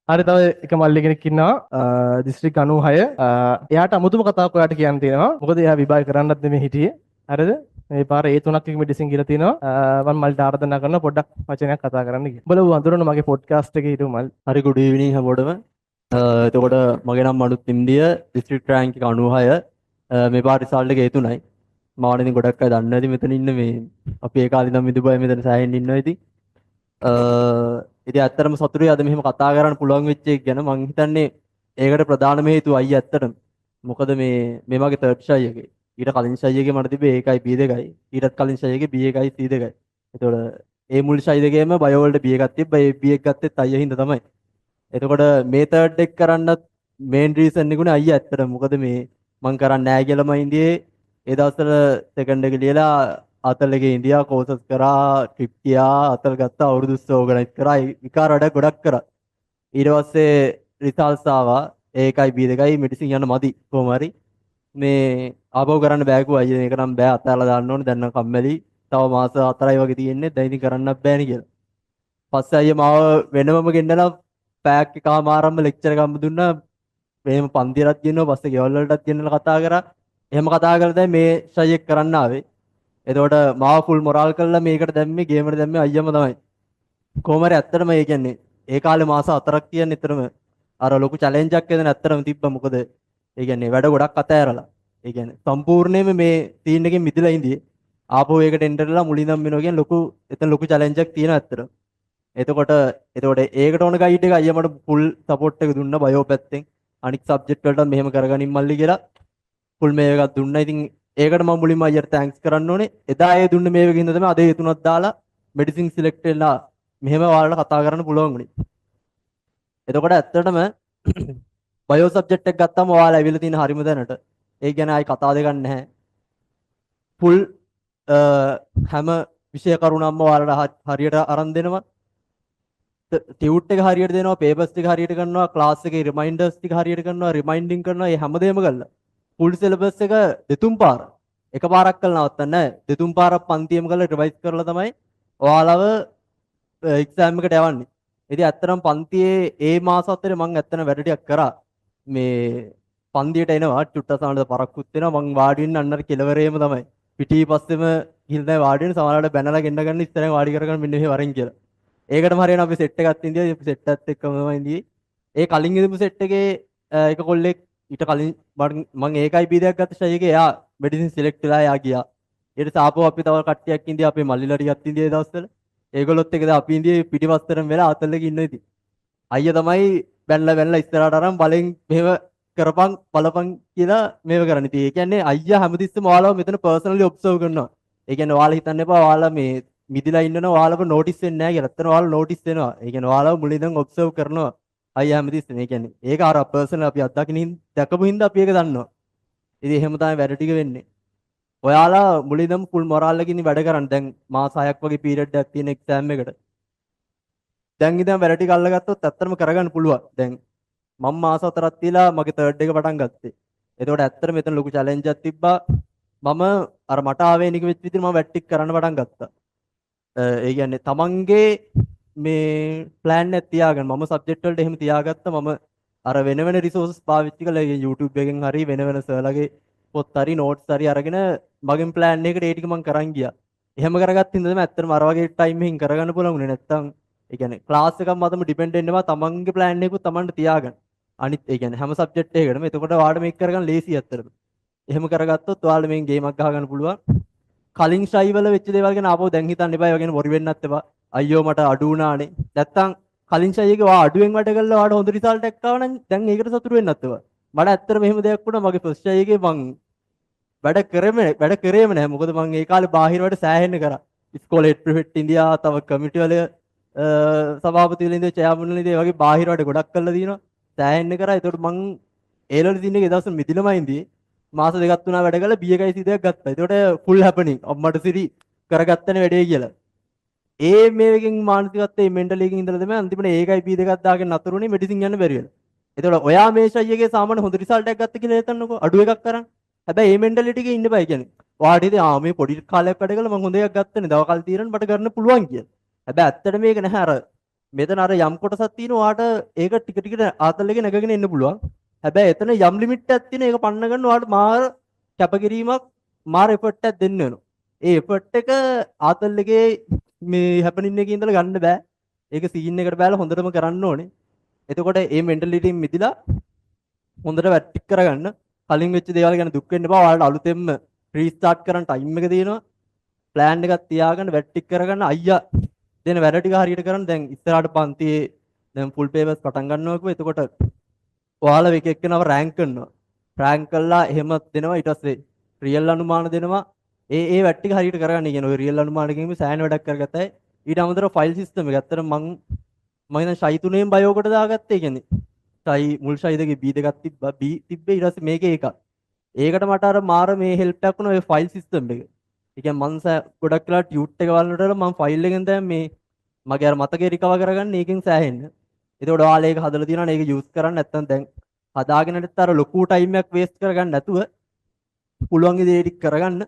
හරි තව එක මල්ලි කෙනෙක් ඉන්නවා දිස්ත්‍රික් 96 එයාට අමුතුම කතාවක් ඔයාට කියන්න තියෙනවා. මොකද එයා විභාග කරන්නත් නෙමෙයි හිටියේ. හරිද? මේ පාර ඒ තුනක් එක මෙඩිසින් කියලා තියෙනවා. මම මල්ට ආරාධනා කරනවා පොඩ්ඩක් වචනයක් කතා කරන්න කියලා. උඹලා වඳුරන මගේ පොඩ්කාස්ට් එකේ හිටු මල්. හරි good evening හැමෝටම. එතකොට මගේ නම මනුත් ඉන්දිය district rank එක 96. මේ පාර result එක හේතුණයි. මාව ඉතින් ගොඩක් අය දන්නේ නැති මෙතන ඉන්න මේ අපි ඒ කාලේ ඉඳන් මිදුබයි මෙතන සෑහෙන්න ඉන්නවා ඉතින්. ඉතින් ඇත්තටම සතුටුයි අද මෙහෙම කතා කරන්න පුළුවන් වෙච්ච එක ගැන. මං හිතන්නේ ඒකට ප්‍රධානම හේතුව අයියා ඇත්තටම. මොකද මේ මගේ third shy එකේ. ඊට කලින් shy එකේ මට තිබ්බේ ඒකයි B2යි. ඊටත් කලින් shy එකේ B1යි C2යි. එතකොට ඒ මුල් shy දෙකේම bio වලට B එකක් තිබ්බා. ඒ B එක ගත්තෙත් අයියා හින්දා තමයි. එතකොට මේ third එක කරන්නත් main reason එකනේ අයියා ඇත්තට. මොකද මේ මං කරන්නේ නැහැ කියලා මම ඉන්දියේ ඒ දවස්වල second එක ලියලා අතල් එකේ ඉන්දියා courses කරා trip ගියා අතල් ගත්තා අවුරුදු 20 organize කරා විකාර වැඩ ගොඩක් කරා. ඊට පස්සේ results ආවා ඒකයි B2යි medicine යන මදි කොහොම හරි මේ ආපහු කරන්න බෑ කිව්වා අයියා මේක නම් බෑ අතහැරලා දාන්න ඕනේ දැන් නම් කම්මැලි තව මාස 4යි වගේ තියෙන්නේ දැන් ඉතින් කරන්නත් බෑනේ කියලා. පස්සේ අයියා මාව වෙනමම ගෙන්නලා පැයක් එකමාරම්ම ලෙක්චර් එකක්ම දුන්නා. මෙහෙම පන්තිරත් ගෙන්නවා පස්සේ ගෙවල් වලටත් ගෙන්නලා කතා කරා. එහෙම කතා කරලා දැන් මේ ෂයි එක කරන්න ආවේ. එතකොට මාව ෆුල් මොරාල් කරලා මේකට දැම්මේ ගේමට දැම්මේ අයියම තමයි. කොහොම හරි ඇත්තටම ඒ කියන්නේ ඒ කාලේ මාස 4ක් කියන්නේ ඇත්තටම අර ලොකු චැලෙන්ජ් එකක් එදෙන ඇත්තටම තිබ්බා. මොකද ඒ කියන්නේ වැඩ ගොඩක් අතෑරලා. ඒ කියන්නේ සම්පූර්ණයෙන්ම මේ සීන් එකෙන් මිදලා ඉඳී ආපහු ඒකට එන්ටර්ලා මුලින්දම් වෙනවා කියන්නේ ලොකු එතන ලොකු චැලෙන්ජ් එකක් තියෙනවා ඇත්තටම. එතකොට ඒකට ඕන ගයිඩ් එක අයියා මට ෆුල් සපෝට් එක දුන්නා බයෝ පැත්තෙන්. අනික් සබ්ජෙක්ට් වලට මෙහෙම කරගනින් මල්ලි කියලා ෆුල් මේව එකක් දුන්නා. ඉතින් ඒකට මම මුලින්ම අයියට තෑන්ක්ස් කරන්න ඕනේ. එදා ඒ දුන්න මේවක හින්දා තමයි අද ඒ තුනක් දාලා මෙඩිසින් සිලෙක්ට් වෙලා මෙහෙම ඔයාලට කතා කරන්න පුළුවන් වුණේ. එතකොට ඇත්තටම බයෝ සබ්ජෙක්ට් එක ගත්තාම ඔයාලා ඇවිල්ලා තියෙන හරිම දැනට. ඒ ගැන ආයි කතා දෙකක් නැහැ. ෆුල් හැම විෂය කරුණක්ම ඔයාලට හරියට අරන් දෙනවා. ටියුට් එක හරියට දෙනවා, පේපර්ස් ටික හරියට කරනවා, ක්ලාස් එකේ රිමයින්ඩර්ස් ටික හරියට කරනවා, රිමයින්ඩින් කරනවා. මේ හැමදේම කළා. ෆුල් සිලබස් එක දෙතුන් පාර. එකපාරක් කළා නවත්තන්නේ නැහැ. දෙතුන් පාරක් පන්තියෙම කරලා රිවයිස් කරලා තමයි ඔයාලව එක්සෑම් එකට යවන්නේ. ඉතින් ඇත්තටම පන්තියේ ඒ මාස අතරේ මම ඇත්තටම වැඩ ටිකක් කරා. මේ පන්තියට එනවා චුට්ටක් සමහරවිට පරක්කුත් වෙනවා. මං වාඩි වෙන්න අන්නර කෙලවරේම තමයි. පිටිපස්සෙම ගිහින් දැන් වාඩි වෙන සමහරවිට බැනලා ගෙන්න ගන්න ඉස්සරහින් වාඩි කරගන්න මෙන්න මෙහෙ වරෙන් කියලා. ඒකටම හරියන අපි සෙට් එකක් ඉඳියා. අපි සෙට් එකත් එක්කම තමයි ඉඳියේ. ඒ කලින් ඉඳපු සෙට් එකේ එක කොල්ලෙක් ඊට කලින් මම ඒකයි බීදයක් ගත්ත ෂයි එකේ එයා මෙඩිසින් සිලෙක්ට් වෙලා එයා ගියා. ඊට සාපෝ අපි තව කට්ටියක් ඉඳියා අපේ මල්ලිලා ටිකක් ඉඳියේ ඒ දවස්වල. ඒගොල්ලොත් එක දැන් අපි ඉඳියේ පිටිපස්තරම වෙලා අතල්ලක ඉන්න ඉතින්. අයියා තමයි බැනලා ඉස්සරහට අරන් බලෙන් මෙහෙම කරපන් බලපන් කියලා මේව කරන්නේ. ඉතින් ඒ කියන්නේ අයියා හැමතිස්සෙම ඔයාලව මෙතන පර්සනලි ඔබ්සර්ව් කරනවා. ඒ කියන්නේ ඔයාලා හිතන්න එපා ඔයාලා මේ මිදිලා ඉන්නවනේ ඔයාලව නොටිස් වෙන්නේ නැහැ කියලා. ඇත්තටම ඔයාලා නොටිස් වෙනවා. ඒ කියන්නේ ඔයාලව මුලින්දන් ඔබ්සර්ව් කරනවා. අයියා හැමතිස්සෙම. ඒ කියන්නේ ඒක අර පර්සනල් අපි අත්දකින්න දැකපු හින්දා අපි ඒක දන්නවා. ඉතින් එහෙම තමයි වැඩ ටික වෙන්නේ. ඔයාලා මුලින්දම ෆුල් මොරාල් එකකින් වැඩ කරන්න. දැන් මාස 6ක් වගේ පීරියඩ් එකක් තියෙන එක්සෑම් එකට. දැන් ඉතින් වැඩ ටික අල්ලගත්තොත් ඇත්තටම කරගන්න පුළුවන්. දැන් මම මාස 4ක් තියලා මගේ තර්ඩ් එක පටන් ගත්තේ. එතකොට ඇත්තට මෙතන ලොකු චැලෙන්ජ් එකක් තිබ්බා. මම අර මට ආවේනික වෙච්ච විදිහට මම වැට් ටික කරන්න පටන් ගත්තා. ඒ කියන්නේ තමන්ගේ මේ ප්ලෑන් එක තියාගන්න. මම සබ්ජෙක්ට් වලට එහෙම තියාගත්තා. මම අර වෙන වෙන රිසෝසස් පාවිච්චි කළා. YouTube එකෙන් හරි වෙන වෙන සර්ලාගේ පොත් හරි නෝට්ස් හරි අරගෙන මගෙන් ප්ලෑන් එකකට ඒ ටික මම කරන් ගියා. එහෙම කරගත්ත හින්දා තමයි ඇත්තටම අර වගේ ටයිම් එකකින් කරගන්න පුළුවන් උනේ. නැත්තම් ඒ කියන්නේ ක්ලාස් එකක් මතම ඩිපෙන්ඩ් වෙන්නවා තමන්ගේ ප්ලෑන් එකකුත් තමන්ට තියාගන්න. අනිත් ඒ කියන්නේ හැම සබ්ජෙක්ට් එකකටම එතකොට ඔයාලට මේක කරගන්න ලේසි ඇත්තටම. එහෙම කරගත්තොත් ඔයාලට මේන් ගේමක් ගහගන්න පුළුවන්. කලින් ෂයි වල වෙච්ච දේවල් ගැන ආපහු දැන් හිතන්න එපා. ඒ වගේ බොරි වෙන්නත් එපා. අයියෝ මට අඩු වුණානේ. නැත්තම් කලින් ෂයි එකේ ඔයා අඩුවෙන් වැඩ කළා ඔයාලට හොඳ රිසල්ට් එකක් ආව නම් දැන් ඒකට සතුටු වෙන්නත් එපා. මට ඇත්තට මෙහෙම දෙයක් වුණා මගේ ෆස්ට් ෂයි එකේ මං වැඩ කරේම නැහැ. මොකද මං ඒ කාලේ බාහිර වැඩ සෑහෙන්න කරා. ඉස්කෝලේ හෙඩ් ප්‍රිෆෙක්ට් ඉන්දියා තව කමිටු වල සභාපති වල ඉඳලා චෙයාර්මන් වල ඉඳලා වගේ බාහිර වැඩ ගොඩක් කරලා දිනවා. සෑහෙන්න කරා. ඒකට මං ඒලවල දින එක දවස් මිදිලමයි ඉඳී මාස දෙකක් තුනක් වැඩ කළා B1යි C2ක් ගත්තා. ඒකට ෆුල් හැපනින් අම්මට සිරි කරගත්තනේ වැඩේ කියලා. ඒ මේකෙන් මානසිකත්වයේ මෙන්ටලි එකකින් ඉඳලා තමයි අන්තිමට ඒකයි B2ක් දාගෙන නතරුනේ මෙඩිසින් යන්න බැරි වෙලා. ඒතකොට ඔයා මේ ෂයි එකේ සාමාන්‍ය හොඳ රිසල්ට් එකක් ගත්ත කියලා හිතන්නකෝ අඩු එකක් කරන්. හැබැයි මේ මෙන්ටලිටි එකේ ඉන්න බෑ කියන්නේ. ඔයාට ඉතින් මේ පොඩි කාලයක් වැඩ කළා මම හොඳ එකක් ගත්තනේ. දවකල් తీරන්න මට කරන්න පුළුවන් කියලා. හැබැයි ඇත්තට මේක නැහැ අර මෙතන අර යම් කොටසක් තියෙනවා ඔයාට ඒක ටික ටික ආතල් එකේ නැගගෙන එන්න පුළුවන්. හැබැයි එතන යම් ලිමිට් එකක් තියෙන ඒක පන්න ගන්න ඔයාට මාර කැපකිරීමක් මාර එෆර්ට් එකක් දෙන්න වෙනවා. ඒ එෆර්ට් එක ආතල් එකේ මේ හැපනින් එකේ ඉඳලා ගන්න බෑ. ඒක සීන් එකට බෑලා හොඳටම කරන්න ඕනේ. එතකොට මේ මෙන්ටැලිටියෙන් මිදලා හොඳට වැට්ටික් කරගන්න. කලින් වෙච්ච දේවල් ගැන දුක් වෙන්න එපා. ඔයාලට අලුතෙන්ම රීස්ටාර්ට් කරන්න ටයිම් එක තියෙනවා. ප්ලෑන් එකක් තියාගන්න වැට්ටික් කරගන්න. අයියා දෙන වැඩ ටික හරියට කරන්න. දැන් ඉස්සරහට පන්තියේ දැන් ෆුල් පේපර්ස් පටන් ගන්නවකෝ. එතකොට ඔයාලා එක එක්කෙනාව රෑන්ක් කරනවා. රෑන්ක් කළා එහෙම දෙනවා. ඊට පස්සේ රියල් අනුමාන දෙනවා. ඒ වැට් ටික හරියට කරගන්න කියන ඔය රියල් අනුමාන එකකින් සෑහෙන වැඩක් කරගත්තයි. ඊට අමතරව ෆයිල් සිස්ටම් එක. ඇත්තට මම දැන් ෂයි 3න් බයෝ කොට දාගත්තේ. කියන්නේ ෂයි මුල් ෂයි දෙකේ B දෙකක් තිබ්බා. B තිබ්බේ ඊට පස්සේ මේකේ එකක්. ඒකට මට අර මාර මේ හෙල්ප් එකක් වුණා ඔය ෆයිල් සිස්ටම් එක. ඒ කියන්නේ මං ගොඩක් වෙලා ටියුට් එක බලනකොට මම ෆයිල් එකෙන් දැන් මේ මගේ අර මතකේ රිකවර් කරගන්න ඒකෙන් සෑහෙන්න. ඒකෝට ඔයාලා ඒක හදලා තියෙනවා නේ ඒක යූස් කරන්න නැත්නම් දැන් හදාගෙන ඉතින් අර ලොකු ටයිම් එකක් වේස්ට් කරගන්න නැතුව පුළුවන් ඉතින් ඒක කරගන්න.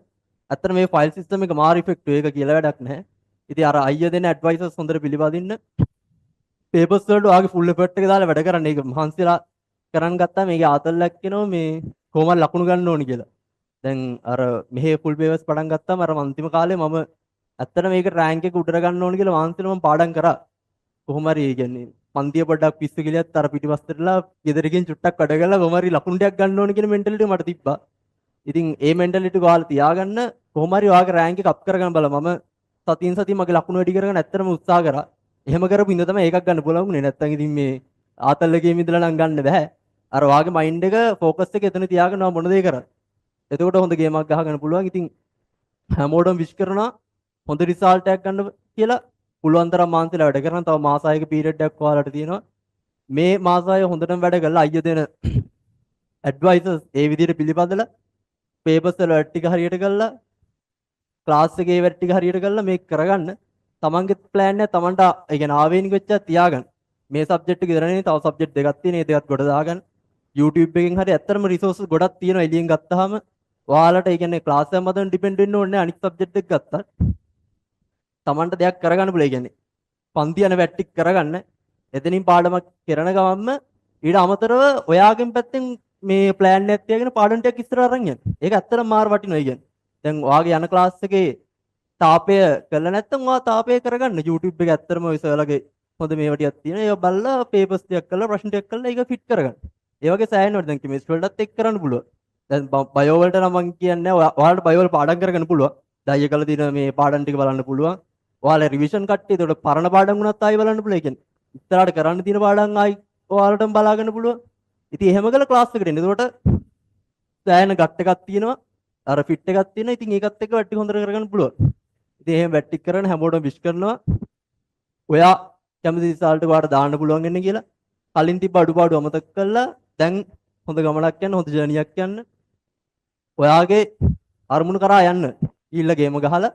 ඇත්තට මේ ෆයිල් සිස්ටම් එක මාර ඉෆෙක්ටිව් ඒක කියලා වැඩක් නැහැ. ඉතින් අර අයියා දෙන ඇඩ්වයිසර්ස් හොඳට පිළිපදින්න. පේපර්ස් වලට ඔයාගේ ෆුල් එෆර්ට් එක දාලා වැඩ කරන්න. ඒක මහන්සිලා කරන් ගත්තා මේකේ ආතල්ලක් කියනවා මේ කොහොමද ලකුණු ගන්න ඕනි කියලා. දැන් අර මෙහි ෆුල් පේපර්ස් පටන් ගත්තාම අර අන්තිම කාලේ මම ඇත්තට මේක රෑන්ක් එක උඩට ගන්න ඕනි කියලා මහන්සිලා මම පාඩම් කරා. කොහොම හරි ඒ කියන්නේ පන්තිය පොඩ්ඩක් පිස්සු ගිලියත් අර පිටිපස්සටලා ගෙදරකින් චුට්ටක් වැඩ කරලා කොහොම හරි ලකුණු ටිකක් ගන්න ඕනි කියන මෙන්ටැලිටි මට තිබ්බා. ඉතින් ඒ මෙන්ටැලිටි ඔයාලා තියාගන්න කොහොම හරි ඔයාගේ රෑන්ක් එක අප් කරගන්න බලන්න. මම සතියෙන් සතිය මගේ ලකුණු වැඩි කරගන්න ඇත්තටම උත්සාහ කරා. එහෙම කරපු ඉඳ තමයි ඒකක් ගන්න පුළුවන් උනේ. නැත්තම් ඉතින් මේ ආතල් එකේ මිදලා නම් ගන්න බෑ. අර ඔයාගේ මයින්ඩ් එක ફોකස් එක එතන තියාගෙන මොන දේ කරත්. එතකොට හොඳ ගේමක් ගහගන්න පුළුවන්. ඉතින් හැමෝටම විශ් කරනවා හොඳ රිසල්ට් එකක් ගන්න කියලා. පුළුවන් තරම් මාන්සිලා වැඩ කරන තව මාස 6ක පීරියඩ් එකක් ඔයාලට තියෙනවා. මේ මාස 6 හොඳටම වැඩ කරලා අයිය දෙන ඇඩ්වයිසර්ස් ඒ විදිහට පිළිපදලා පේපර්ස් වල වැඩ ටික හරියට කරලා ක්ලාස් එකේ වැඩ ටික හරියට කරලා මේක කරගන්න. තමන්ගේ ප්ලෑන් එක තමන්ට ඒ කියන්නේ ආවේනික වෙච්ච තියාගන්න. මේ සබ්ජෙක්ට් එක ඉදරනේ තව සබ්ජෙක්ට් දෙකක් තියෙන. ඒ දෙකත් ගොඩ දාගන්න. YouTube එකෙන් හරි ඇත්තටම රිසෝසස් ගොඩක් තියෙනවා එළියෙන් ගත්තාම. ඔයාලට ඒ කියන්නේ ක්ලාස් එක මතන ඩිපෙන්ඩ් වෙන්න ඕනේ අනිත් සබ්ජෙක්ට් එක ගත්තත්. තමන්ට දෙයක් කරගන්න පුළුවන්. ඒ කියන්නේ පන්ති යන වැඩ ටික කරගන්න. එතනින් පාඩමක් කරන ගමන්ම ඊට අමතරව ඔයාගෙන් පැත්තෙන් මේ ප්ලෑන් එකක් තියාගෙන පාඩම් ටිකක් ඉස්සර අරන් යන්න. ඒක ඇත්තටම මාර වටිනවා. ඒ කියන්නේ දැන් ඔයාගේ යන ක්ලාස් එකේ තාපය කළා නැත්නම් ඔයා තාපය කරගන්න. YouTube එක ඇත්තටම ඔය සර්ලගේ හොඳ මේවා ටිකක් තියෙනවා. ඒක බලලා පේපර්ස් ටිකක් කරලා ප්‍රශ්න ටිකක් කරලා ඒක ෆිට කරගන්න. ඒ වගේ සෑහෙනවට දැන් කෙමිස්ට්‍රි වලටත් එක් කරන්න පුළුවන්. දැන් බයෝ වලට නම් මම කියන්නේ ඔයාලට බයෝ වල පාඩම් කරගන්න පුළුවන්. ඩයි එකල තියෙන මේ පාඩම් ටික බලන්න පුළුවන්. ඔයාලා රිවිෂන් කට්ටිය ඒකට පරණ පාඩම් වුණත් ආයි බලන්න පුළුවන්. ඒ කියන්නේ ඉස්සරහට කරන්න තියෙන පාඩම් ආයි ඔයාලටම බලා ගන්න පුළුවන්. ඉතින් එහෙම කළා ක්ලාස් එකට එන්න. ඒකට සෑහෙන ගට් එකක් තියෙනවා. අර ෆිට් එකක් තියෙනවා. ඉතින් ඒකත් එක්ක වැටි හොඳට කරගන්න පුළුවන්. ඉතින් එහෙම වැටි කරන හැමෝටම විශ් කරනවා. ඔයා කැමති රිසල්ට් එක ඔයාලට දාන්න පුළුවන් වෙන්නේ කියලා. කලින් තිබ්බ අඩුපාඩු අමතක කරලා දැන් හොඳ ගමනක් යන්න, හොඳ ජර්නියක් යන්න. ඔයාගේ අරමුණු කරා යන්න. ඊළඟ ගේම ගහලා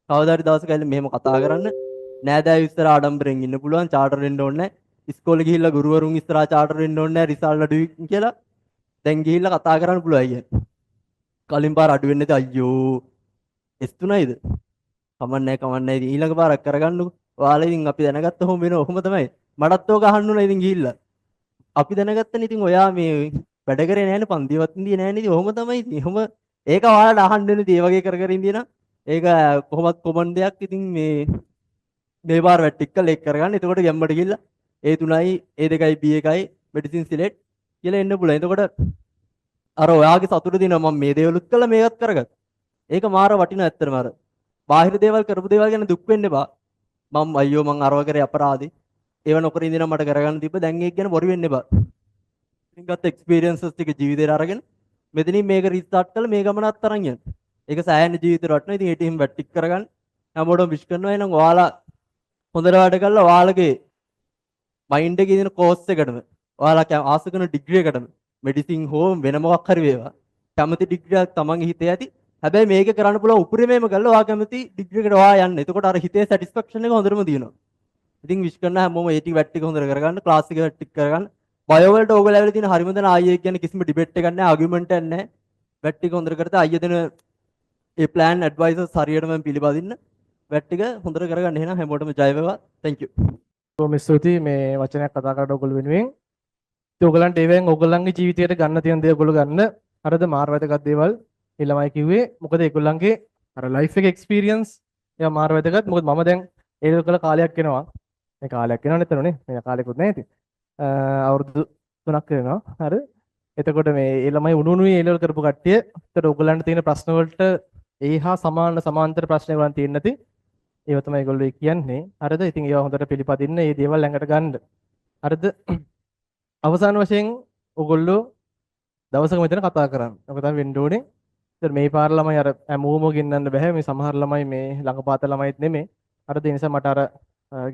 කවදා හරි දවසක ඇවිල්ලා මෙහෙම කතා කරන්න. නෑදෑයෝ ඉස්සර ආඩම්බරෙන් ඉන්න පුළුවන්. චාටර් වෙන්න ඕනේ නැහැ. ඉස්කෝලේ ගිහිල්ලා ගුරුවරුන් ඉස්සරහා චාටර් වෙන්න ඕනේ නැහැ. රිසල්ට් අඩුයි කියලා. දැන් ගිහිල්ලා කතා කරන්න පුළුවන් අයියා. කලින් පාර අඩු වෙන්නේ නැති අයියෝ. S3යිද? කමන්නේ කමන්නේ ඊළඟ පාරක් කරගන්නකො. ඔයාලා ඉතින් අපි දැනගත්ත හොම වෙනවා. ඔහොම තමයි. මටත් ඕක අහන්න උනා ඉතින් ගිහිල්ලා. අපි දැනගත්තනේ ඉතින් ඔයා මේ වැඩ කරේ නැහැනේ පන්තිවත් ඉඳී නැහැනේ ඉතින් ඔහොම තමයි ඉතින්. ඔහොම ඒක ඔයාලට අහන්න වෙන ඉතින් ඒ වගේ කර කර ඉඳී නම් ඒක කොහොමත් කොමන් දෙයක්. ඉතින් මේ පාර වැට්ටික් කළා ඒක කරගන්න. එතකොට ගැම්මට ගිහිල්ලා A3යි A2යි B1යි මෙඩිසින් සිලෙක්ට් කියලා එන්න පුළුවන්. එතකොට අර ඔයාගේ සතුට දිනවා මම මේ දේවලුත් කළා මේකත් කරගත්තා. ඒක මාර වටිනා ඇත්තටම අර බාහිර දේවල් කරපු දේවල් ගැන දුක් වෙන්න එපා. මම අයියෝ මං අරව කරේ අපරාධේ. ඒව නොකර ඉඳිනම් මට කරගන්න තිබ්බ. දැන් ඒක ගැන බොරු වෙන්න එපා. ඉතින් ගත්ත එක්ස්පීරියන්සස් ටික ජීවිතේට අරගෙන මෙතනින් මේක රීස්ටාර්ට් කරලා මේ ගමනත් අරන් යන්න. ඒක සෑහෙන ජීවිතේට වටිනවා. ඉතින් ඒ ටීම් වැට්ටික් කරගන්න. හැමෝටම විශ් කරනවා. එහෙනම් ඔයාලා හොඳට වැඩ කළා ඔයාලගේ මයින්ඩ් එකේ තියෙන කෝස් එකටම ඔයාලා ආස කරන ඩිග්‍රී එකටම මෙඩිසින් හෝ වෙන මොකක් හරි වේවා. කැමති ඩිග්‍රියක් තමන්ගේ හිතේ ඇති. හැබැයි මේක කරන්න පුළුවන් උපරිමයෙන්ම කළා ඔයා කැමති ඩිග්‍රී එකට ඔයා යන්න. එතකොට අර හිතේ සැටිස්ෆැක්ෂන් එක හොඳටම තියෙනවා. ඉතින් විශ් කරන හැමෝම ඒ ටික වැට්ටික හොඳට කරගන්න. ක්ලාස් එක වැට්ටික් කරගන්න. බයෝ වලට ඕගොල්ලෝ ඇවිල්ලා තියෙන හරිම දන ආයේ කියන්නේ කිසිම ඩිබේට් එකක් නැහැ, ආගියුමන්ට් එකක් නැහැ. වැට්ටික හොඳට කරලා අයිය දෙන ඒ ප්ලෑන් ඇඩ්වයිසර්ස් හරියටම පිළිපදින්න. වැට්ටික හොඳට කරගන්න. එහෙනම් හැමෝටම ජය වේවා. Thank you. බොහොම ස්තුතියි මේ වචනයක් කතා කරලා ඔයගොල්ලෝ වෙනුවෙන්. ඉතින් ඔයගලන්ට ඒවෙන් ඔයගොල්ලන්ගේ ජීවිතයට ගන්න තියෙන දේ ඔයගොල්ලෝ ගන්න. හරිද? මාර වැදගත් දේවල් මේ ළමයි කිව්වේ. මොකද ඒගොල්ලන්ගේ අර ලයිෆ් එක එක්ස්පීරියන්ස් ඒවා මාර වැදගත්. මොකද මම දැන් ඒ කළ කාලයක් වෙනවා. මේ කාලයක් වෙනව නැතනනේ. මේ කාලෙකුත් නැහැ ඉතින්. අවුරුදු 3ක් වෙනවා. හරි. එතකොට මේ ඒ ළමයි උණු උණුවේ ඒ ලෙවල් කරපු කට්ටිය. එතකොට ඔයගොල්ලන්ට තියෙන ප්‍රශ්න වලට ඒහා සමාන්තර ප්‍රශ්න ගන්න තියෙන්නේ නැති. ඒව තමයි ඒගොල්ලෝ කියන්නේ. හරිද? ඉතින් ඒවා හොඳට පිළිපදින්න, මේ දේවල් ළඟට ගන්න. හරිද? අවසාන වශයෙන් ඔයගොල්ලෝ දවසක මෙතන කතා කරන්න. ඔක තමයි වෙන්න ඕනේ. ඉතින් මේ පාර ළමයි අර හැමෝම ගෙන්නන්න බෑ. මේ සමහර ළමයි මේ ළඟපාත ළමයිත් නෙමෙයි. හරිද? ඒ නිසා මට අර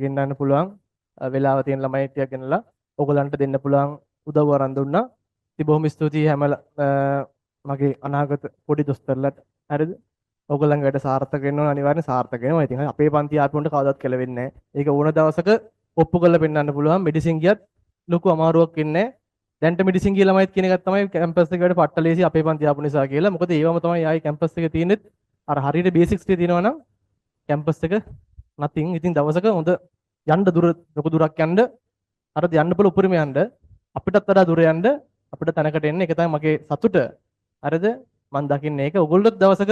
ගෙන්නන්න පුළුවන් වෙලාව තියෙන ළමයි ටිකක් ගෙනලා ඔයගොල්ලන්ට දෙන්න පුළුවන් උදව් අරන් දුන්නා. ඉතින් බොහොම ස්තුතියි හැම මගේ අනාගත පොඩි දොස්තරලට. හරිද? ඔයගොල්ලන්ගේ වැඩ සාර්ථක වෙන්න ඕන අනිවාර්යෙන් සාර්ථක වෙනවා. ඉතින් අපේ පන්ති ආපුවන්ට කවදාවත් කෙලවෙන්නේ නැහැ. ඒක ඕන දවසක ඔප්පු කරලා පෙන්නන්න පුළුවන්. මෙඩිසින් ගියත් ලොකු අමාරුවක් වෙන්නේ නැහැ. දැන්ට මෙඩිසින් ගිය ළමයිත් කියන එකක් තමයි කැම්පස් එකේ වැඩ පට්ටලේසි අපේ පන්ති ආපු නිසා කියලා. මොකද ඒවම තමයි ආයි කැම්පස් එකේ තියෙන්නේ. අර හරියට බේසික්ස් ටික තියෙනවා නම් කැම්පස් එක nothing. ඉතින් දවසක හොඳ යන්න දුර ලොකු දුරක් යන්න අර යන්න පුළු උපරිම යන්න අපිටත් වඩා දුර යන්න අපිට තැනකට එන්න ඒක තමයි මගේ සතුට. හරිද? මම දකින්නේ ඒක. ඔයගොල්ලොත් දවසක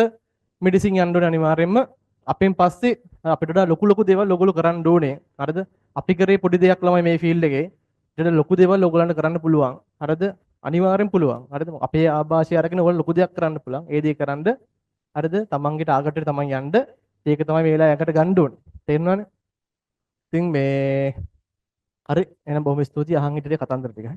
මෙඩිසින් යන්න ඕනේ අනිවාර්යයෙන්ම. අපෙන් පස්සේ අපිට වඩා ලොකු දේවල් ඔයගොල්ලෝ කරන්න ඕනේ. හරිද? අපි කරේ පොඩි දෙයක් ළමයි මේ ෆීල්ඩ් එකේ. ඊට ලොකු දේවල් ඔයගොල්ලන්ට කරන්න පුළුවන්. හරිද? අනිවාර්යෙන් පුළුවන්. හරිද? අපේ ආభాෂය අරගෙන ඔයගොල්ලෝ ලොකු දෙයක් කරන්න පුළුවන්. ඒ දේ කරන්ද හරිද? තමන්ගේ ටාගට් තමන් යන්න. ඒක තමයි මේ වෙලාව යකට ගන්න ඕනේ. තේරෙනවනේ? ඉතින් මේ හරි එහෙනම් බොහොම ස්තුතියි අහන් හිටියේ කතන්දර ටික.